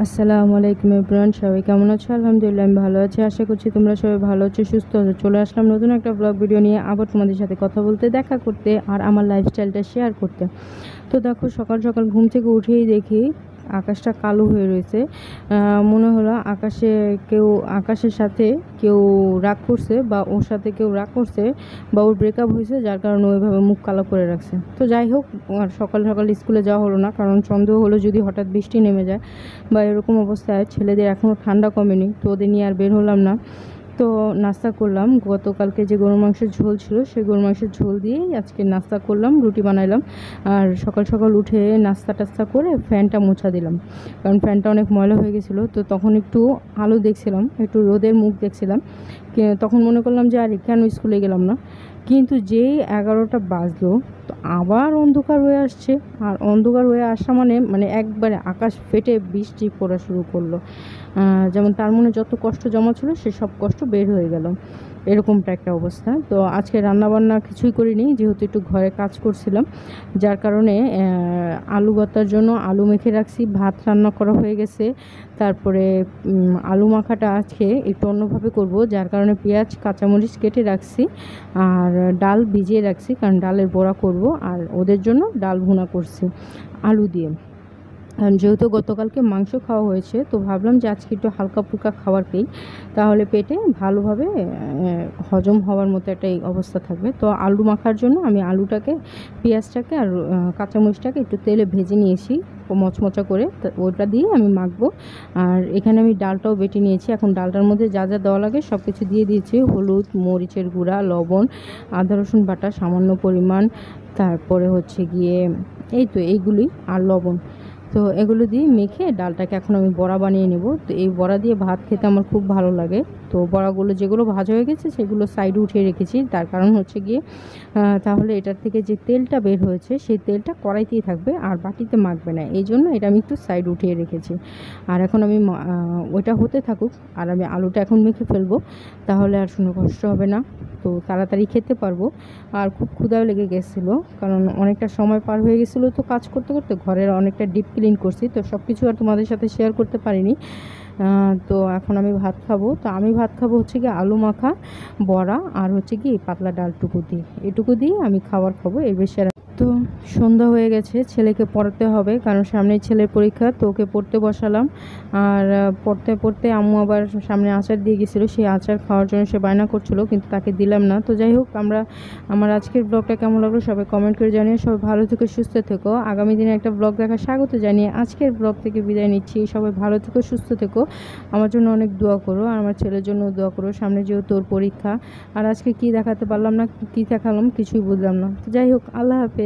আসসালামু আলাইকুম এভরিওয়ান, সবাই কেমন আছো? আলহামদুলিল্লাহ আমি ভালো আছি। আশা করছি তোমরা সবাই ভালো আছো, সুস্থ আছো। চলে আসলাম নতুন একটা ব্লগ ভিডিও নিয়ে, আবার তোমাদের সাথে কথা বলতে, দেখা করতে আর আমার লাইফস্টাইলটা শেয়ার করতে। তো দেখো, সকাল সকাল ঘুম থেকে উঠেই দেখি আকাশটা কালো হয়ে রয়েছে। মনে হলো আকাশের সাথে কেউ রাগ করছে, বা ওর সাথে কেউ রাগ করছে, বা ওর ব্রেকআপ হয়েছে, যার কারণে ওইভাবে মুখ কালো করে রাখছে। তো যাই হোক, আর সকাল সকাল স্কুলে যাওয়া হলো না, কারণ সন্দেহ হলো যদি হঠাৎ বৃষ্টি নেমে যায় বা এরকম অবস্থায় ছেলেদের এখনও ঠান্ডা কমেনি, তো ওদের নিয়ে আর বের হলাম না। তো নাস্তা করলাম, গতকালকে যে গরুর মাংসের ঝোল ছিল সেই গরুর মাংসের ঝোল দিয়েই আজকে নাস্তা করলাম, রুটি বানাইলাম। আর সকাল সকাল উঠে নাস্তা টাস্তা করে ফ্যানটা মোছা দিলাম, কারণ ফ্যানটা অনেক ময়লা হয়ে গেছিলো। তো তখন একটু আলো দেখছিলাম, একটু রোদের মুখ দেখছিলাম। তখন মনে করলাম যে আরে কেন স্কুলে গেলাম না, কিন্তু যেই 11টা বাজলো, তো আবার অন্ধকার হয়ে আসছে। আর অন্ধকার হয়ে আসা মানে মানে একবারে আকাশ ফেটে বৃষ্টি পড়া শুরু করলো। যেমন তার মনে যত কষ্ট জমা ছিল সে সব কষ্ট বের হয়ে গেল, এরকমটা একটা অবস্থা। তো আজকে রান্নাবান্না কিছুই করিনি, যেহেতু একটু ঘরে কাজ করছিলাম, যার কারণে আলু ভর্তার জন্য আলু মেখে রাখছি, ভাত রান্না করা হয়ে গেছে। তারপরে আলু মাখাটা আজকে একটু অন্যভাবে করব, যার কারণে পেঁয়াজ কাঁচামরিচ কেটে রাখছি, আর ডাল ভিজিয়ে রাখছি, কারণ ডালের বড়া করব। আর ওদের জন্য ডাল ভুনা করছি আলু দিয়ে। কারণ যেহেতু গতকালকে মাংস খাওয়া হয়েছে, তো ভাবলাম যে আজকে একটু হালকা ফুলকা খাবার পেই, তাহলে পেটে ভালোভাবে হজম হওয়ার মতো একটা এই অবস্থা থাকবে। তো আলু মাখার জন্য আমি আলুটাকে, পেঁয়াজটাকে আর কাঁচামরিচটাকে একটু তেলে ভেজে নিয়েছি মচমচা করে, ওটা দিয়ে আমি মাখবো। আর এখানে আমি ডালটাও বেটে নিয়েছি। এখন ডালটার মধ্যে যা যা দেওয়া লাগে সব কিছু দিয়ে দিয়েছি, হলুদ, মরিচের গুঁড়া, লবণ, আদা রসুন বাটা সামান্য পরিমাণ, তারপরে হচ্ছে গিয়ে এই তো এইগুলি, আর লবণ। তো এগুলো দিয়ে মেখে ডালটাকে এখন আমি বড়া বানিয়ে নেব। তো এই বড়া দিয়ে ভাত খেতে আমার খুব ভালো লাগে। তো বড়াগুলো যেগুলো ভাজা হয়ে গেছে সেগুলো সাইডে উঠিয়ে রেখেছি, তার কারণ হচ্ছে গিয়ে তাহলে এটার থেকে যে তেলটা বের হয়েছে সেই তেলটা কড়াইতেই থাকবে আর বাটিতে মাখবে না, এই জন্য এটা আমি একটু সাইড উঠিয়ে রেখেছি। আর এখন আমি ওইটা হতে থাকুক, আর আমি আলুটা এখন মেখে ফেলবো, তাহলে আর কোনো কষ্ট হবে না, তো তাড়াতাড়ি খেতে পারবো। আর খুব ক্ষুধাও লেগে গেছিলো, কারণ অনেকটা সময় পার হয়ে গেছিলো, তো কাজ করতে করতে ঘরের অনেকটা ডিপ ক্লিন করছি, তো সব কিছু আর তোমাদের সাথে শেয়ার করতে পারিনি। তো এখন আমি ভাত খাবো। তো আমি ভাত খাবো হচ্ছে কি আলু মাখা, বড়া, আর হচ্ছে কি পাতলা ডালটুকু দিয়ে, এটুকু দিয়ে আমি খাবার খাবো, এর বেশি আর। তো সন্ধ্যা হয়ে গেছে, ছেলেকে পড়াতে হবে, কারণ সামনে ছেলের পরীক্ষা, তো ওকে পড়তে বসালাম। আর পড়তে পড়তে আম্মু আবার সামনে আচার দিয়ে গেছিলো, সেই আচার খাওয়ার জন্য সে বায়না করছিল, কিন্তু তাকে দিলাম না। তো যাই হোক, আমার আজকের ব্লগটা কেমন লাগলো সবাই কমেন্ট করে জানিয়ে, সবাই ভালো থেকো, সুস্থ থেকো। আগামী দিনে একটা ব্লগ দেখার স্বাগত জানিয়ে আজকের ব্লগ থেকে বিদায় নিচ্ছি। সবাই ভালো থেকো, সুস্থ থেকো, আমার জন্য অনেক দোয়া করো, আর আমার ছেলের জন্য দোয়া করো, সামনে যেহেতু ওর পরীক্ষা। আর আজকে কি দেখাতে পারলাম না, কি দেখালাম কিছুই বুঝলাম না। তো যাই হোক, আল্লাহ হাফেজ।